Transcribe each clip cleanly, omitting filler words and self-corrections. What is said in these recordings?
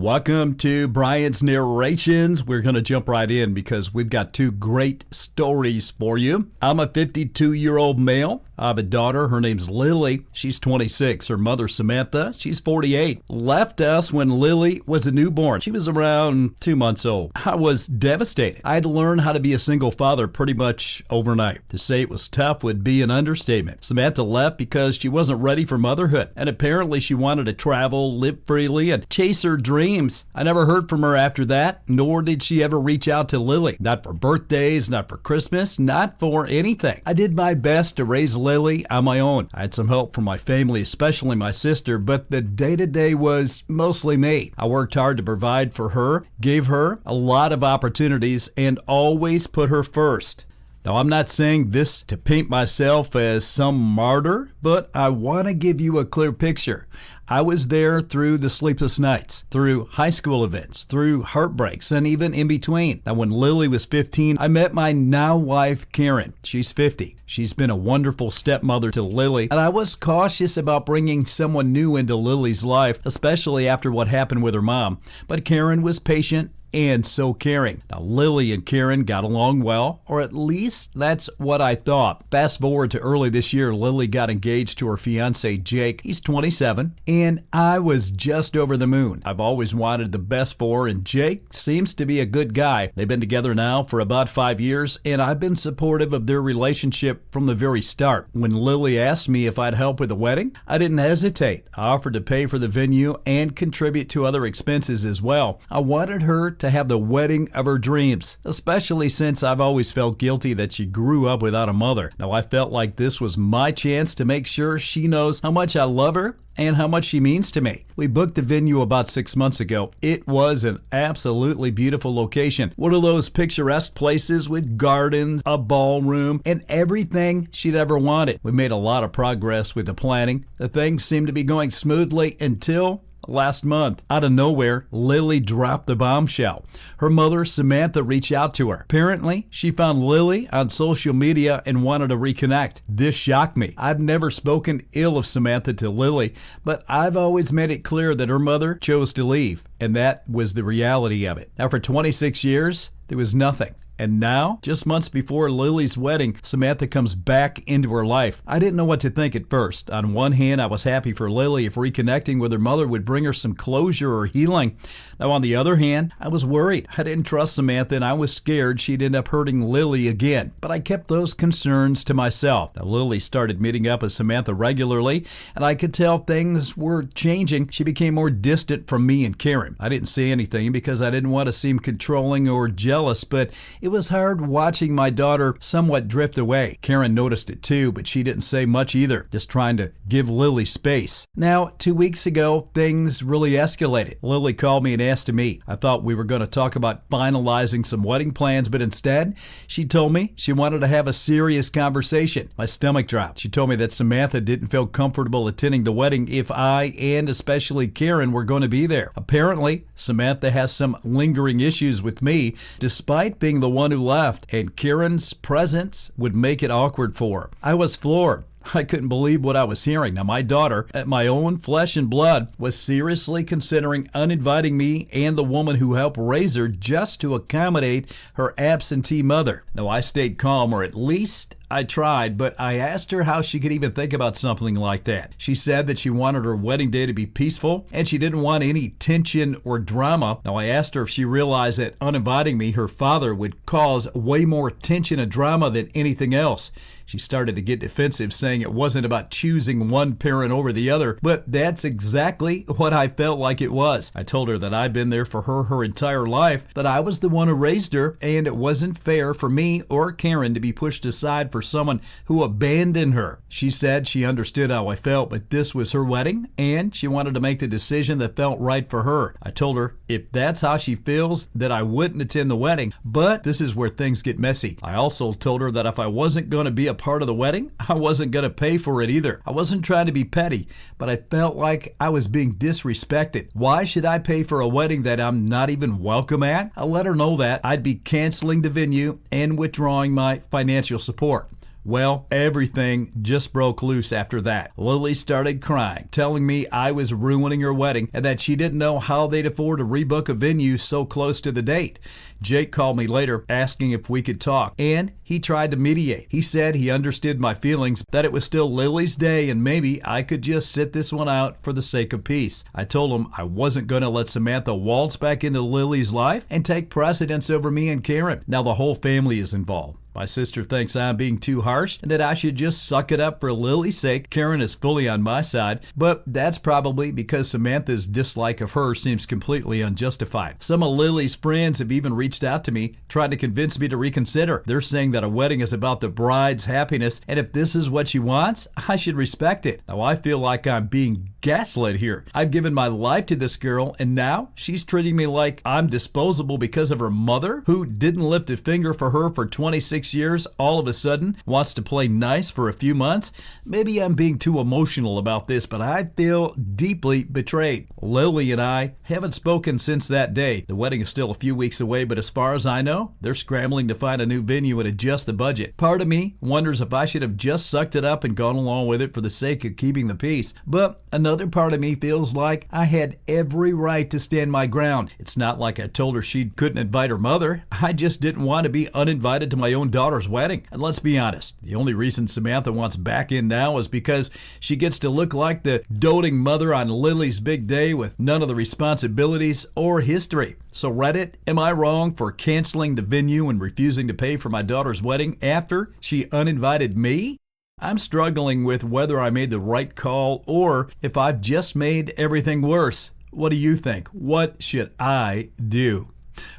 Welcome to Brian's Narrations. We're going to jump right in because we've got two great stories for you. I'm a 52-year-old male. I have a daughter. Her name's Lily. She's 26. Her mother, Samantha, she's 48. Left us when Lily was a newborn. She was around 2 months old. I was devastated. I had to learn how to be a single father pretty much overnight. To say it was tough would be an understatement. Samantha left because she wasn't ready for motherhood, and apparently she wanted to travel, live freely, and chase her dreams. I never heard from her after that, nor did she ever reach out to Lily. Not for birthdays, not for Christmas, not for anything. I did my best to raise Lily on my own. I had some help from my family, especially my sister, but the day-to-day was mostly me. I worked hard to provide for her, gave her a lot of opportunities, and always put her first. Now, I'm not saying this to paint myself as some martyr, but I want to give you a clear picture. I was there through the sleepless nights, through high school events, through heartbreaks, and even in between. Now, when Lily was 15, I met my now wife, Karen. She's 50. She's been a wonderful stepmother to Lily, and I was cautious about bringing someone new into Lily's life, especially after what happened with her mom. But Karen was patient and so caring. Now, Lily and Karen got along well, or at least that's what I thought. Fast forward to early this year, Lily got engaged to her fiance, Jake. He's 27, and I was just over the moon. I've always wanted the best for her, and Jake seems to be a good guy. They've been together now for about 5 years, and I've been supportive of their relationship from the very start. When Lily asked me if I'd help with the wedding, I didn't hesitate. I offered to pay for the venue and contribute to other expenses as well. I wanted her to have the wedding of her dreams, especially since I've always felt guilty that she grew up without a mother. Now, I felt like this was my chance to make sure she knows how much I love her and how much she means to me. We booked the venue about 6 months ago. It was an absolutely beautiful location. One of those picturesque places with gardens, a ballroom, and everything she'd ever wanted. We made a lot of progress with the planning. The things seemed to be going smoothly until last month. Out of nowhere, Lily dropped the bombshell. Her mother, Samantha, reached out to her. Apparently, she found Lily on social media and wanted to reconnect. This shocked me. I've never spoken ill of Samantha to Lily, but I've always made it clear that her mother chose to leave, and that was the reality of it. Now, for 26 years, there was nothing. And now, just months before Lily's wedding, Samantha comes back into her life. I didn't know what to think at first. On one hand, I was happy for Lily if reconnecting with her mother would bring her some closure or healing. Now, on the other hand, I was worried. I didn't trust Samantha, and I was scared she'd end up hurting Lily again. But I kept those concerns to myself. Now, Lily started meeting up with Samantha regularly, and I could tell things were changing. She became more distant from me and Karen. I didn't say anything because I didn't want to seem controlling or jealous, but it was hard watching my daughter somewhat drift away. Karen noticed it too, but she didn't say much either, just trying to give Lily space. Now, 2 weeks ago, things really escalated. Lily called me and asked to meet. I thought we were going to talk about finalizing some wedding plans, but instead, she told me she wanted to have a serious conversation. My stomach dropped. She told me that Samantha didn't feel comfortable attending the wedding if I, and especially Karen, were going to be there. Apparently, Samantha has some lingering issues with me, despite being the one who left, and Karen's presence would make it awkward for her. I was floored. I couldn't believe what I was hearing. Now, my daughter, at my own flesh and blood, was seriously considering uninviting me and the woman who helped raise her just to accommodate her absentee mother. Now, I stayed calm, or at least I tried, but I asked her how she could even think about something like that. She said that she wanted her wedding day to be peaceful, and she didn't want any tension or drama. Now, I asked her if she realized that uninviting me, her father, would cause way more tension and drama than anything else. She started to get defensive, saying it wasn't about choosing one parent over the other, but that's exactly what I felt like it was. I told her that I'd been there for her entire life, that I was the one who raised her, and it wasn't fair for me or Karen to be pushed aside for someone who abandoned her. She said she understood how I felt, but this was her wedding, and she wanted to make the decision that felt right for her. I told her if that's how she feels, that I wouldn't attend the wedding, but this is where things get messy. I also told her that if I wasn't going to be a part of the wedding, I wasn't going to pay for it either. I wasn't trying to be petty, but I felt like I was being disrespected. Why should I pay for a wedding that I'm not even welcome at? I let her know that I'd be canceling the venue and withdrawing my financial support. Well, everything just broke loose after that. Lily started crying, telling me I was ruining her wedding and that she didn't know how they'd afford to rebook a venue so close to the date. Jake called me later asking if we could talk, and he tried to mediate. He said he understood my feelings, that it was still Lily's day and maybe I could just sit this one out for the sake of peace. I told him I wasn't going to let Samantha waltz back into Lily's life and take precedence over me and Karen. Now the whole family is involved. My sister thinks I'm being too harsh and that I should just suck it up for Lily's sake. Karen is fully on my side, but that's probably because Samantha's dislike of her seems completely unjustified. Some of Lily's friends have even reached out to me, trying to convince me to reconsider. They're saying that a wedding is about the bride's happiness, and if this is what she wants, I should respect it. Now I feel like I'm being gaslit here. I've given my life to this girl, and now she's treating me like I'm disposable because of her mother, who didn't lift a finger for her for 26 years, all of a sudden wants to play nice for a few months. Maybe I'm being too emotional about this, but I feel deeply betrayed. Lily and I haven't spoken since that day. The wedding is still a few weeks away, but as far as I know, they're scrambling to find a new venue and adjust the budget. Part of me wonders if I should have just sucked it up and gone along with it for the sake of keeping the peace. But another part of me feels like I had every right to stand my ground. It's not like I told her she couldn't invite her mother. I just didn't want to be uninvited to my own daughter's wedding. And let's be honest, the only reason Samantha wants back in now is because she gets to look like the doting mother on Lily's big day with none of the responsibilities or history. So Reddit, am I wrong for canceling the venue and refusing to pay for my daughter's wedding after she uninvited me? I'm struggling with whether I made the right call or if I've just made everything worse. What do you think? What should I do?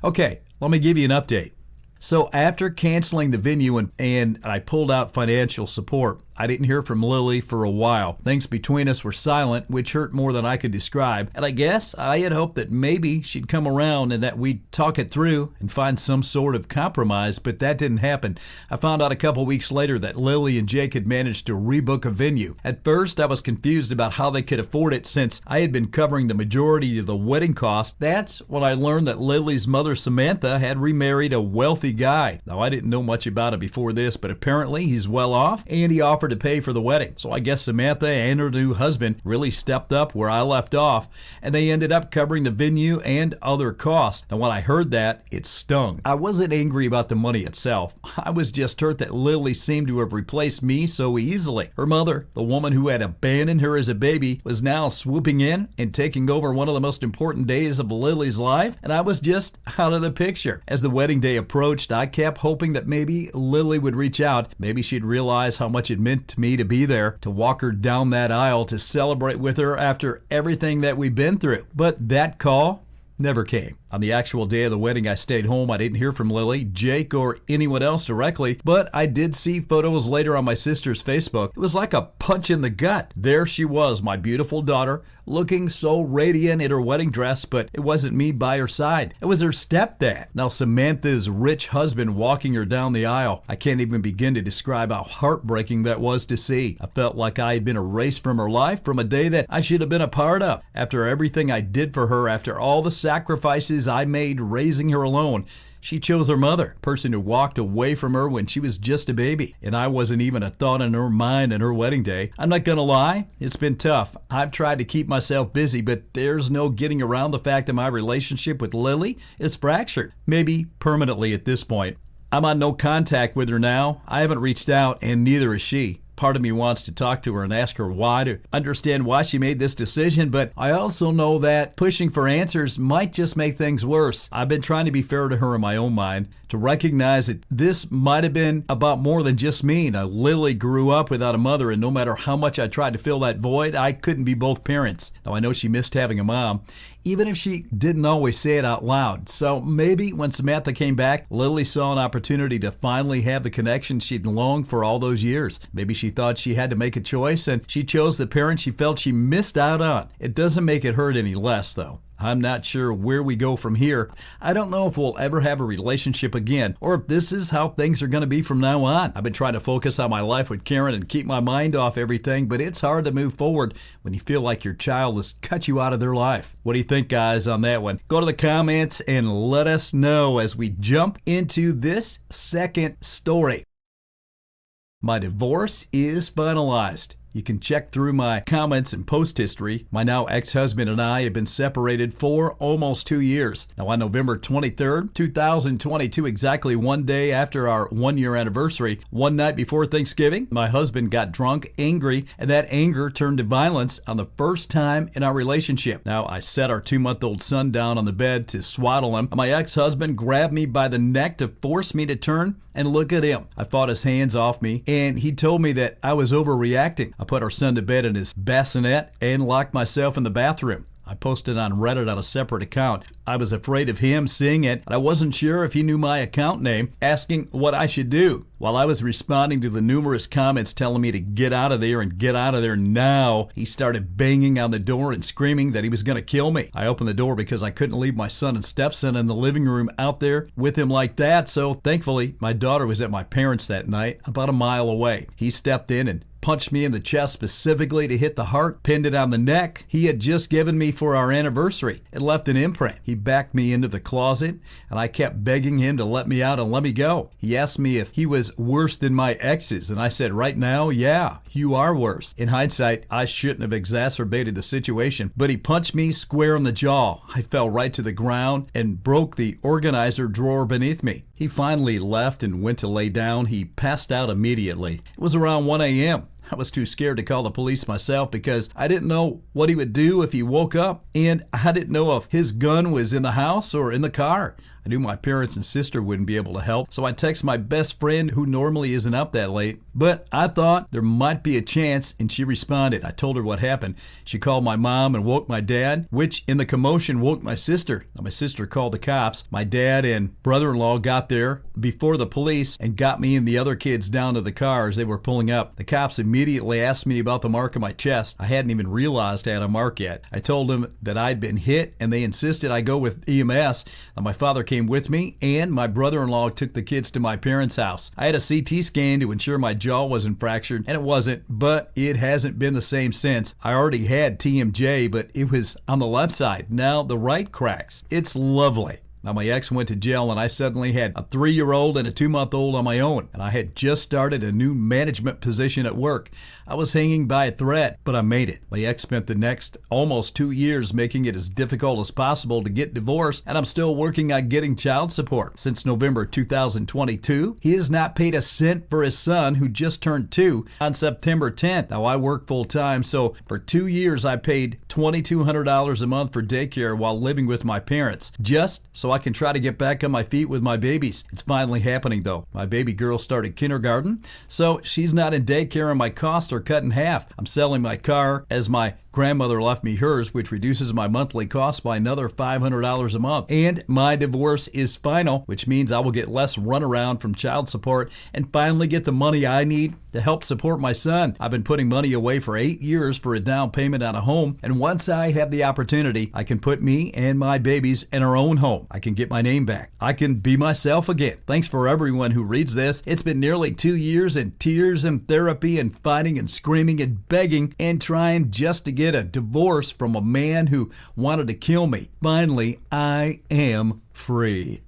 Okay, let me give you an update. So after canceling the venue and I pulled out financial support, I didn't hear from Lily for a while. Things between us were silent, which hurt more than I could describe. And I guess I had hoped that maybe she'd come around and that we'd talk it through and find some sort of compromise, but that didn't happen. I found out a couple weeks later that Lily and Jake had managed to rebook a venue. At first, I was confused about how they could afford it since I had been covering the majority of the wedding costs. That's when I learned that Lily's mother, Samantha, had remarried a wealthy guy. Now, I didn't know much about it before this, but apparently he's well off and he offered to pay for the wedding. So I guess Samantha and her new husband really stepped up where I left off, and they ended up covering the venue and other costs. And when I heard that, it stung. I wasn't angry about the money itself. I was just hurt that Lily seemed to have replaced me so easily. Her mother, the woman who had abandoned her as a baby, was now swooping in and taking over one of the most important days of Lily's life, and I was just out of the picture. As the wedding day approached, I kept hoping that maybe Lily would reach out. Maybe she'd realize how much it meant to me to be there, to walk her down that aisle, to celebrate with her after everything that we've been through. But that call never came. On the actual day of the wedding, I stayed home. I didn't hear from Lily, Jake, or anyone else directly, but I did see photos later on my sister's Facebook. It was like a punch in the gut. There she was, my beautiful daughter, looking so radiant in her wedding dress, but it wasn't me by her side. It was her stepdad. Now Samantha's rich husband walking her down the aisle. I can't even begin to describe how heartbreaking that was to see. I felt like I had been erased from her life, from a day that I should have been a part of. After everything I did for her, after all the sacrifices I made raising her alone, she chose her mother, a person who walked away from her when she was just a baby. And I wasn't even a thought in her mind on her wedding day. I'm not gonna lie, it's been tough. I've tried to keep myself busy, but there's no getting around the fact that my relationship with Lily is fractured. Maybe permanently at this point. I'm on no contact with her now. I haven't reached out, and neither is she. Part of me wants to talk to her and ask her why, to understand why she made this decision, but I also know that pushing for answers might just make things worse. I've been trying to be fair to her in my own mind, to recognize that this might have been about more than just me. Now, Lily grew up without a mother, and no matter how much I tried to fill that void, I couldn't be both parents. Now, I know she missed having a mom, even if she didn't always say it out loud. So maybe when Samantha came back, Lily saw an opportunity to finally have the connection she'd longed for all those years. Maybe she thought she had to make a choice, and she chose the parent she felt she missed out on. It doesn't make it hurt any less, though. I'm not sure where we go from here. I don't know if we'll ever have a relationship again, or if this is how things are going to be from now on. I've been trying to focus on my life with Karen and keep my mind off everything, but it's hard to move forward when you feel like your child has cut you out of their life. What do you think, guys, on that one? Go to the comments and let us know as we jump into this second story. My divorce is finalized. You can check through my comments and post history. My now ex-husband and I have been separated for almost 2 years. Now, on November 23rd, 2022, exactly 1 day after our 1-year anniversary, one night before Thanksgiving, my husband got drunk, angry, and that anger turned to violence on the first time in our relationship. Now, I set our 2-month-old son down on the bed to swaddle him. My ex-husband grabbed me by the neck to force me to turn and look at him. I fought his hands off me, and he told me that I was overreacting. I put our son to bed in his bassinet and locked myself in the bathroom. I posted on Reddit on a separate account. I was afraid of him seeing it, and I wasn't sure if he knew my account name, asking what I should do. While I was responding to the numerous comments telling me to get out of there and get out of there now, he started banging on the door and screaming that he was going to kill me. I opened the door because I couldn't leave my son and stepson in the living room out there with him like that, so thankfully, my daughter was at my parents' that night, about a mile away. He stepped in and punched me in the chest specifically to hit the heart, pinned it on the neck he had just given me for our anniversary. It left an imprint. He backed me into the closet, and I kept begging him to let me out and let me go. He asked me if he was worse than my exes, and I said, right now, yeah, you are worse. In hindsight, I shouldn't have exacerbated the situation, but he punched me square in the jaw. I fell right to the ground and broke the organizer drawer beneath me. He finally left and went to lay down. He passed out immediately. It was around 1 a.m. I was too scared to call the police myself because I didn't know what he would do if he woke up, and I didn't know if his gun was in the house or in the car. I knew my parents and sister wouldn't be able to help, so I texted my best friend who normally isn't up that late. But I thought there might be a chance, and she responded. I told her what happened. She called my mom and woke my dad, which in the commotion woke my sister. Now, my sister called the cops. My dad and brother-in-law got there before the police and got me and the other kids down to the car as they were pulling up. The cops immediately asked me about the mark on my chest. I hadn't even realized I had a mark yet. I told them that I'd been hit, and they insisted I go with EMS. Now, my father came with me, and my brother-in-law took the kids to my parents' house. I had a CT scan to ensure my jaw wasn't fractured, and it wasn't, but it hasn't been the same since. I already had TMJ, but it was on the left side. Now the right cracks. It's lovely. Now, my ex went to jail, and I suddenly had a 3-year-old and a 2-month-old on my own, and I had just started a new management position at work. I was hanging by a thread, but I made it. My ex spent the next almost 2 years making it as difficult as possible to get divorced, and I'm still working on getting child support. Since November 2022, he has not paid a cent for his son, who just turned 2 on September 10th. Now, I work full-time, so for 2 years, I paid $2,200 a month for daycare while living with my parents, just so I can try to get back on my feet with my babies. It's finally happening, though. My baby girl started kindergarten, so she's not in daycare, and my costs are cut in half. I'm selling my car as my grandmother left me hers, which reduces my monthly cost by another $500 a month. And my divorce is final, which means I will get less runaround from child support and finally get the money I need to help support my son. I've been putting money away for 8 years for a down payment on a home, and once I have the opportunity, I can put me and my babies in our own home. I can get my name back. I can be myself again. Thanks for everyone who reads this. It's been nearly 2 years in tears and therapy and fighting and screaming and begging and trying just to get a divorce from a man who wanted to kill me. Finally, I am free.